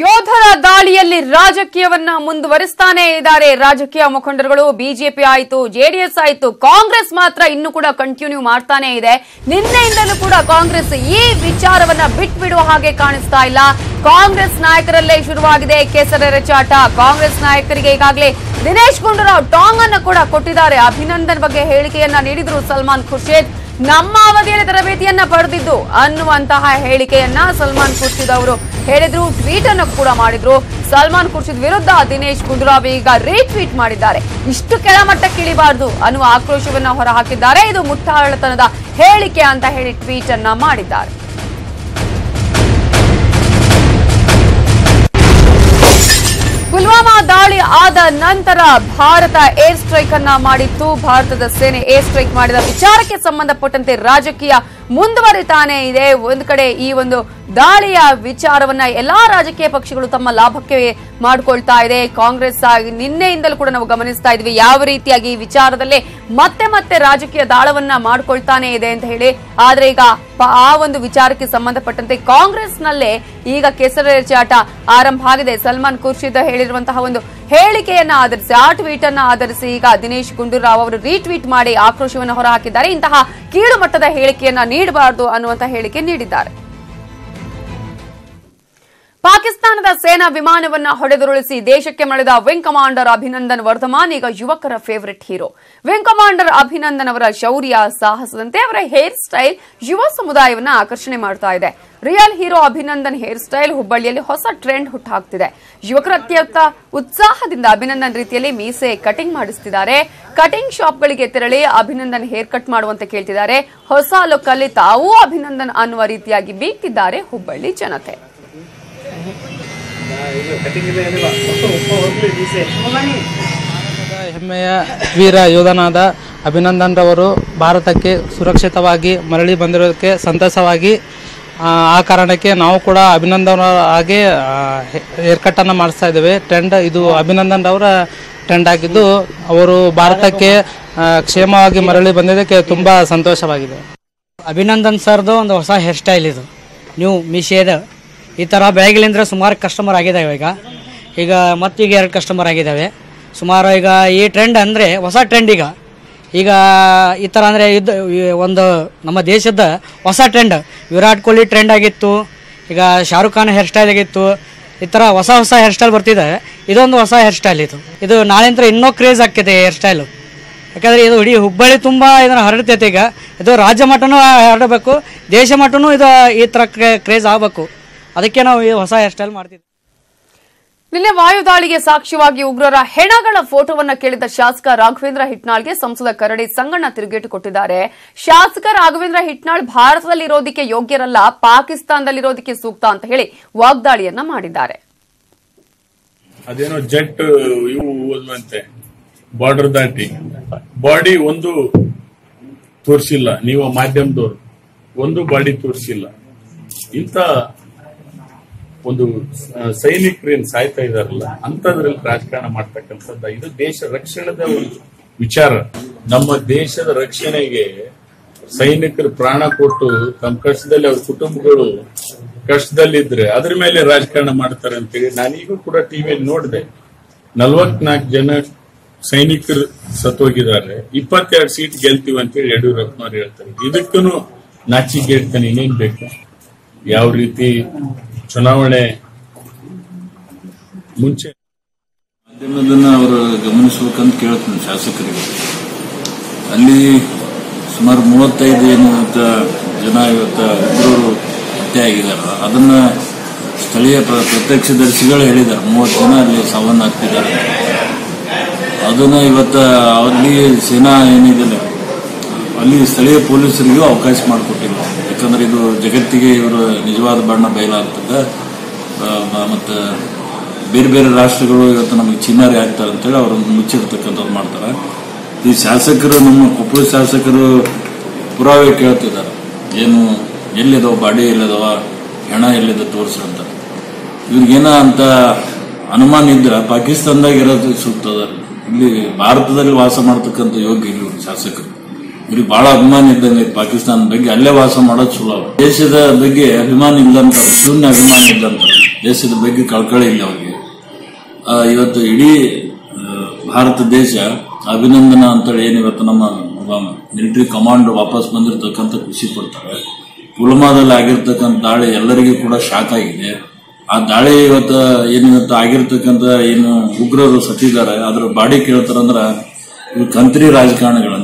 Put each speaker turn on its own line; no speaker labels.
ಯೋಧರ ದಾಳಿಯಲ್ಲಿ ರಾಜಕೀಯವನ್ನ ಮುಂದುವರಿಸ್ತಾನೆ ಇದ್ದಾರೆ ರಾಜಕೀಯ ಮುಖಂಡರುಗಳು. ಬಿಜೆಪಿ ಆಯಿತು, ಜೆಡಿಎಸ್ ಆಯಿತು, ಕಾಂಗ್ರೆಸ್ ಮಾತ್ರ ಇನ್ನೂ ಕೂಡ ಕಂಟಿನ್ಯೂ ಮಾಡ್ತಾನೆ ಇದೆ. ನಿನ್ನೆಯಿಂದಲೂ ಕೂಡ ಕಾಂಗ್ರೆಸ್ ಈ ವಿಚಾರವನ್ನ ಬಿಟ್ಬಿಡುವ ಹಾಗೆ ಕಾಣಿಸ್ತಾ ಇಲ್ಲ. ಕಾಂಗ್ರೆಸ್ ನಾಯಕರಲ್ಲೇ ಶುರುವಾಗಿದೆ ಕೆಸರೆರಚಾಟ. ಕಾಂಗ್ರೆಸ್ ನಾಯಕರಿಗೆ ಈಗಾಗಲೇ ದಿನೇಶ್ ಗುಂಡೂರಾವ್ ಟಾಂಗ್ ಅನ್ನು ಕೂಡ ಕೊಟ್ಟಿದ್ದಾರೆ. ಅಭಿನಂದನ್ ಬಗ್ಗೆ ಹೇಳಿಕೆಯನ್ನ ನೀಡಿದ್ರು ಸಲ್ಮಾನ್ ಖುರ್ಷಿದ್. ನಮ್ಮ ಅವಧಿಯಲ್ಲಿ ತರಬೇತಿಯನ್ನ ಪಡೆದಿದ್ದು ಅನ್ನುವಂತಹ ಹೇಳಿಕೆಯನ್ನ ಸಲ್ಮಾನ್ ಖುರ್ಷಿದ್ ಅವರು ಹೇಳಿದ್ರು. ಟ್ವೀಟ್ ಅನ್ನು ಕೂಡ ಮಾಡಿದ್ರು. ಸಲ್ಮಾನ್ ಖುರ್ಷಿದ್ ವಿರುದ್ಧ ದಿನೇಶ್ ಗುಂಡೂರಾವ್ ಈಗ ರೀಟ್ವೀಟ್ ಮಾಡಿದ್ದಾರೆ. ಇಷ್ಟು ಕೆಳಮಟ್ಟಕ್ಕೆ ಇಳಿಬಾರದು ಅನ್ನುವ ಆಕ್ರೋಶವನ್ನ ಹೊರಹಾಕಿದ್ದಾರೆ. ಇದು ಮುಟ್ಟಾಳತನದ ಹೇಳಿಕೆ ಅಂತ ಹೇಳಿ ಟ್ವೀಟ್ ಅನ್ನ ಮಾಡಿದ್ದಾರೆ. ಪುಲ್ವಾಮಾ ದಾಳಿ ಆದ ನಂತರ ಭಾರತ ಏರ್ ಸ್ಟ್ರೈಕ್ ಅನ್ನ ಮಾಡಿತ್ತು. ಭಾರತದ ಸೇನೆ ಏರ್ ಸ್ಟ್ರೈಕ್ ಮಾಡಿದ ವಿಚಾರಕ್ಕೆ ಸಂಬಂಧಪಟ್ಟಂತೆ ರಾಜಕೀಯ ಮುಂದುವರಿತಾನೆ ಇದೆ. ಒಂದು ಕಡೆ ಈ ಒಂದು ದಾಳಿಯ ವಿಚಾರವನ್ನ ಎಲ್ಲಾ ರಾಜಕೀಯ ಪಕ್ಷಗಳು ತಮ್ಮ ಲಾಭಕ್ಕೆ ಮಾಡಿಕೊಳ್ತಾ ಇದೆ. ಕಾಂಗ್ರೆಸ್ ನಿನ್ನೆಯಿಂದಲೂ ಕೂಡ ನಾವು ಗಮನಿಸ್ತಾ ಇದ್ವಿ ಯಾವ ರೀತಿಯಾಗಿ ಈ ವಿಚಾರದಲ್ಲಿ ಮತ್ತೆ ಮತ್ತೆ ರಾಜಕೀಯ ದಾಳವನ್ನ ಮಾಡಿಕೊಳ್ತಾನೆ ಇದೆ ಅಂತ ಹೇಳಿ. ಆದ್ರೆ ಈಗ ಆ ಒಂದು ವಿಚಾರಕ್ಕೆ ಸಂಬಂಧಪಟ್ಟಂತೆ ಕಾಂಗ್ರೆಸ್ನಲ್ಲೇ ಈಗ ಕೆಸರೆರಚಾಟ ಆರಂಭ ಆಗಿದೆ. ಸಲ್ಮಾನ್ ಖುರ್ಷಿದ್ ಹೇಳಿರುವಂತಹ ಒಂದು ಹೇಳಿಕೆಯನ್ನ ಆಧರಿಸಿ, ಆ ಟ್ವೀಟ್ ಅನ್ನ ಆಧರಿಸಿ ಈಗ ದಿನೇಶ್ ಗುಂಡೂರಾವ್ ಅವರು ರೀಟ್ವೀಟ್ ಮಾಡಿ ಆಕ್ರೋಶವನ್ನು ಹೊರಹಾಕಿದ್ದಾರೆ. ಇಂತಹ ಕೀಳು ಮಟ್ಟದ ಹೇಳಿಕೆಯನ್ನ ನೀಡಬಾರದು ಅನ್ನುವಂತಹ ಹೇಳಿಕೆ ನೀಡಿದ್ದಾರೆ. ಪಾಕಿಸ್ತಾನದ ಸೇನಾ ವಿಮಾನವನ್ನ ಹೊಡೆದುರುಳಿಸಿ ದೇಶಕ್ಕೆ ಮರಳಿದ ವಿಂಗ್ ಕಮಾಂಡರ್ ಅಭಿನಂದನ್ ವರ್ಧಮಾನ್ ಈಗ ಯುವಕರ favourite hero. Wing commander Abhinandan ಅವರ ಶೌರ್ಯ, ಸಾಹಸದಂತೆ ಅವರ ಹೇರ್ ಸ್ಟೈಲ್ ಯುವ ಸಮುದಾಯವನ್ನ ಆಕರ್ಷಣೆ ಮಾಡ್ತಾ ಇದೆ. Real hero Abhinandan hair style ಹುಬ್ಬಳ್ಳಿಯಲ್ಲಿ ಹೊಸ ಟ್ರೆಂಡ್ ಹುಟ್ಟುಹಾಕ್ತಿದೆ. ಯುವಕರ ಅತ್ಯಂತ ಉತ್ಸಾಹದಿಂದ ಅಭಿನಂದನ್ ರೀತಿಯಲ್ಲಿ ಮೀಸೆ ಕಟಿಂಗ್ ಮಾಡಿಸುತ್ತಿದ್ದಾರೆ. ಕಟಿಂಗ್ ಶಾಪ್ಗಳಿಗೆ ತೆರಳಿ ಅಭಿನಂದನ್ ಹೇರ್ ಕಟ್ ಮಾಡುವಂತೆ ಕೇಳ್ತಿದ್ದಾರೆ. ಹೊಸ ಲುಕ್ ಅಲ್ಲಿ ತಾವೂ ಅಭಿನಂದನ್ ಅನ್ನುವ ರೀತಿಯಾಗಿ ಬೀಗ್ತಿದ್ದಾರೆ ಹುಬ್ಬಳ್ಳಿ ಜನತೆ.
ಹೆಮ್ಮೆಯ ವೀರ ಯೋಧನಾದ ಅಭಿನಂದನ್ ರವರು ಭಾರತಕ್ಕೆ ಸುರಕ್ಷಿತವಾಗಿ ಮರಳಿ ಬಂದಿರೋದಕ್ಕೆ ಸಂತಸವಾಗಿ ಆ ಕಾರಣಕ್ಕೆ ನಾವು ಕೂಡ ಅಭಿನಂದನ್ ಹಾಗೆ ಹೇರ್ ಕಟ್ ಅನ್ನು ಮಾಡಿಸ್ತಾ ಇದ್ದೇವೆ. ಟ್ರೆಂಡ್ ಇದು ಅಭಿನಂದನ್ ರವರ ಟ್ರೆಂಡ್ ಆಗಿದ್ದು ಅವರು ಭಾರತಕ್ಕೆ ಕ್ಷೇಮವಾಗಿ ಮರಳಿ ಬಂದಿದ್ದಕ್ಕೆ ತುಂಬಾ ಸಂತೋಷವಾಗಿದೆ.
ಅಭಿನಂದನ್ ಸರ್ದು ಒಂದು ಹೊಸ ಹೇರ್ ಸ್ಟೈಲ್ ಇದು ನ್ಯೂ ಮೀಶೇದ ಈ ಥರ ಬೆಳಗ್ಗೆಲಿಂದ ಸುಮಾರು ಕಸ್ಟಮರ್ ಆಗಿದ್ದಾವೆ. ಈಗ ಮತ್ತೀಗ 2 ಕಸ್ಟಮರ್ ಆಗಿದ್ದಾವೆ ಸುಮಾರು. ಈಗ ಈ ಟ್ರೆಂಡ್ ಅಂದರೆ ಹೊಸ ಟ್ರೆಂಡ್. ಈಗ ಈ ಥರ ಅಂದರೆ ಇದು ಒಂದು ನಮ್ಮ ದೇಶದ ಹೊಸ ಟ್ರೆಂಡ್. ವಿರಾಟ್ ಕೊಹ್ಲಿ ಟ್ರೆಂಡ್ ಆಗಿತ್ತು, ಈಗ ಶಾರುಖ್ ಖಾನ್ ಹೇರ್ ಸ್ಟೈಲ್ ಆಗಿತ್ತು. ಈ ಥರ ಹೊಸ ಹೇರ್ ಸ್ಟೈಲ್ ಬರ್ತಿದೆ. ಇದೊಂದು ಹೊಸ ಹೇರ್ ಸ್ಟೈಲ್. ಇದು ನಾಳೆಂತ್ರ ಇನ್ನೂ ಕ್ರೇಜ್ ಆಗ್ತೈತೆ ಹೇರ್ ಸ್ಟೈಲು. ಯಾಕಂದರೆ ಇದು ಇಡೀ ಹುಬ್ಬಳ್ಳಿ ತುಂಬ ಇದನ್ನು ಹರಡ್ತೈತೆ. ಈಗ ಇದು ರಾಜ್ಯ ಮಟ್ಟನೂ ಹರಡಬೇಕು, ದೇಶ ಮಟ್ಟನೂ ಇದು ಈ ಥರ ಕ್ರೇಜ್ ಆಗಬೇಕು. ಅದಕ್ಕೆ ನಾವು ಈ ಹೊಸ ಹೇರ್ ಸ್ಟೈಲ್ ಮಾಡ್ತಿದ್ವಿ.
ನಿನ್ನೆ ವಾಯುದಾಳಿಗೆ ಸಾಕ್ಷಿಯಾಗಿ ಉಗ್ರರ ಹೆಣಗಳ ಫೋಟೋವನ್ನ ಕೇಳಿದ ಶಾಸಕ ರಾಘವೇಂದ್ರ ಹಿಟ್ನಾಳ್ಗೆ ಸಂಸದ ಕರಡಿ ಸಂಗಣ್ಣ ತಿರುಗೇಟು ಕೊಟ್ಟಿದ್ದಾರೆ. ಶಾಸಕ ರಾಘವೇಂದ್ರ ಹಿಟ್ನಾಳ್ ಭಾರತದಲ್ಲಿರೋದಕ್ಕೆ ಯೋಗ್ಯರಲ್ಲ, ಪಾಕಿಸ್ತಾನದಲ್ಲಿರೋದಕ್ಕೆ ಸೂಕ್ತ ಅಂತ ಹೇಳಿ ವಾಗ್ದಾಳಿಯನ್ನ ಮಾಡಿದ್ದಾರೆ.
ಅದೇನೋ ಜೆಟ್ ಇವು ಓದುವಂತೆ ಬಾರ್ಡರ್ ದಾಟಿ ಬಾಡಿ ಒಂದು ತೋರಿಸಿಲ್ಲ, ನೀವು ಮಾಧ್ಯಮದವರು ಒಂದು ಬಾಡಿ ತೋರಿಸಿಲ್ಲ. ಇಂಥ ಒಂದು ಸೈನಿಕರೇನು ಸಾಯ್ತಾ ಇದಾರಲ್ಲ ಅಂತದ್ರಲ್ಲಿ ರಾಜಕಾರಣ ಮಾಡ್ತಕ್ಕಂಥದ್ದು ಇದು ದೇಶ ರಕ್ಷಣದ ಒಂದು ವಿಚಾರ. ನಮ್ಮ ದೇಶದ ರಕ್ಷಣೆಗೆ ಸೈನಿಕರು ಪ್ರಾಣ ಕೊಟ್ಟು ತಮ್ಮ ಕಷ್ಟದಲ್ಲಿ ಅವ್ರ ಕುಟುಂಬಗಳು ಕಷ್ಟದಲ್ಲಿದ್ರೆ ಅದ್ರ ಮೇಲೆ ರಾಜಕಾರಣ ಮಾಡ್ತಾರೆ ಅಂತೇಳಿ ನಾನೀಗೂ ಕೂಡ ಟಿವಿಯಲ್ಲಿ ನೋಡಿದೆ. 44 ಜನ ಸೈನಿಕರು ಸತ್ತೋಗಿದ್ದಾರೆ, 22 ಸೀಟ್ ಗೆಲ್ತೀವಿ ಅಂತೇಳಿ ಯಡಿಯೂರಪ್ಪನವ್ರು ಹೇಳ್ತಾರೆ. ಇದಕ್ಕೂ ನಾಚಿಗೆಡ್ತಾನೆ ಇನ್ನೇನ್ ಬೇಕು? ಯಾವ ರೀತಿ ಚುನಾವಣೆ ಮುಂಚೆ
ಮಾಧ್ಯಮದನ್ನ ಅವರು ಗಮನಿಸಬೇಕಂತ ಕೇಳ್ತೀನಿ ಶಾಸಕರಿಗೆ. ಅಲ್ಲಿ ಸುಮಾರು 35 ಜನ ಇವತ್ತು ಉಗ್ರರು ಹತ್ಯೆ ಆಗಿದ್ದಾರೆ. ಅದನ್ನ ಸ್ಥಳೀಯ ಪ್ರತ್ಯಕ್ಷದರ್ಶಿಗಳು ಹೇಳಿದ್ದಾರೆ. 30 ಜನ ಅಲ್ಲಿ ಸಾವನ್ನಪ್ಪಿದ್ದಾರೆ. ಅದನ್ನ ಇವತ್ತು ಅಲ್ಲಿ ಸೇನಾ ಏನಿದೆ ಅಲ್ಲಿ ಸ್ಥಳೀಯ ಪೊಲೀಸರಿಗೂ ಅವಕಾಶ ಮಾಡಿಕೊಟ್ಟಿಲ್ಲ. ಯಾಕಂದ್ರೆ ಇದು ಜಗತ್ತಿಗೆ ಇವರು ನಿಜವಾದ ಬಣ್ಣ ಬಯಲಾಗ್ತದೆ. ಮತ್ತು ಬೇರೆ ಬೇರೆ ರಾಷ್ಟ್ರಗಳು ಇವತ್ತು ನಮಗೆ ಚಿನ್ನಾರಿ ಆಗ್ತಾರೆ ಅಂತೇಳಿ ಅವರನ್ನು ಮುಚ್ಚಿರ್ತಕ್ಕಂಥದ್ದು ಮಾಡ್ತಾರೆ. ಈ ಶಾಸಕರು, ನಮ್ಮ ಕೊಪ್ಪಳ ಶಾಸಕರು ಪುರಾವೆ ಕೇಳ್ತಿದ್ದಾರೆ. ಏನು ಎಲ್ಲಿದಾವ ಬಾಡಿ ಎಲ್ಲಿದಾವ, ಹೆಣ ಎಲ್ಲಿದೆ ತೋರಿಸ್ರಂತ. ಇವ್ರಿಗೇನ ಅಂತ ಅನುಮಾನ ಇದ್ರೆ ಪಾಕಿಸ್ತಾನದಾಗ ಇರೋದು ಸೂಕ್ತದ. ಇಲ್ಲಿ ಭಾರತದಲ್ಲಿ ವಾಸ ಮಾಡ್ತಕ್ಕಂಥ ಯೋಗ್ಯ ಇಲ್ಲಿ ಶಾಸಕರು. ಇವ್ರಿಗೆ ಬಹಳ ಅಭಿಮಾನ ಇದ್ದಂಗೆ ಪಾಕಿಸ್ತಾನ ಬಗ್ಗೆ. ಅಲ್ಲೇ ವಾಸ ಮಾಡೋದು ಚಲೋ. ದೇಶದ ಬಗ್ಗೆ ಅಭಿಮಾನ ಇಲ್ಲ ಅಂತಾರೆ, ಶೂನ್ಯ ಅಭಿಮಾನ ಇಲ್ಲ ಅಂತಾರೆ. ದೇಶದ ಬಗ್ಗೆ ಕಳಕಳಿ ಇಲ್ಲ ಅವ್ರಿಗೆ. ಇವತ್ತು ಇಡೀ ಭಾರತ ದೇಶ ಅಭಿನಂದನಾ ಅಂತೇಳಿ ಏನು ಇವತ್ತು ನಮ್ಮ ಮಿಲಿಟರಿ ಕಮಾಂಡ್ ವಾಪಸ್ ಬಂದಿರತಕ್ಕಂಥ ಖುಷಿ ಪಡ್ತಾರೆ. ಪುಲ್ವಾಮಾದಲ್ಲಿ ಆಗಿರ್ತಕ್ಕಂಥ ದಾಳಿ ಎಲ್ಲರಿಗೂ ಕೂಡ ಶಾಕ್ ಆಗಿದೆ. ಆ ದಾಳಿ ಇವತ್ತು ಆಗಿರ್ತಕ್ಕಂಥ ಏನು ಉಗ್ರರು ಸತ್ತಿದ್ದಾರೆ ಅದ್ರ ಬಾಡಿ ಕೇಳ್ತಾರಂದ್ರ ಇವು ಕಂತ್ರಿ ರಾಜಕಾರಣಿಗಳು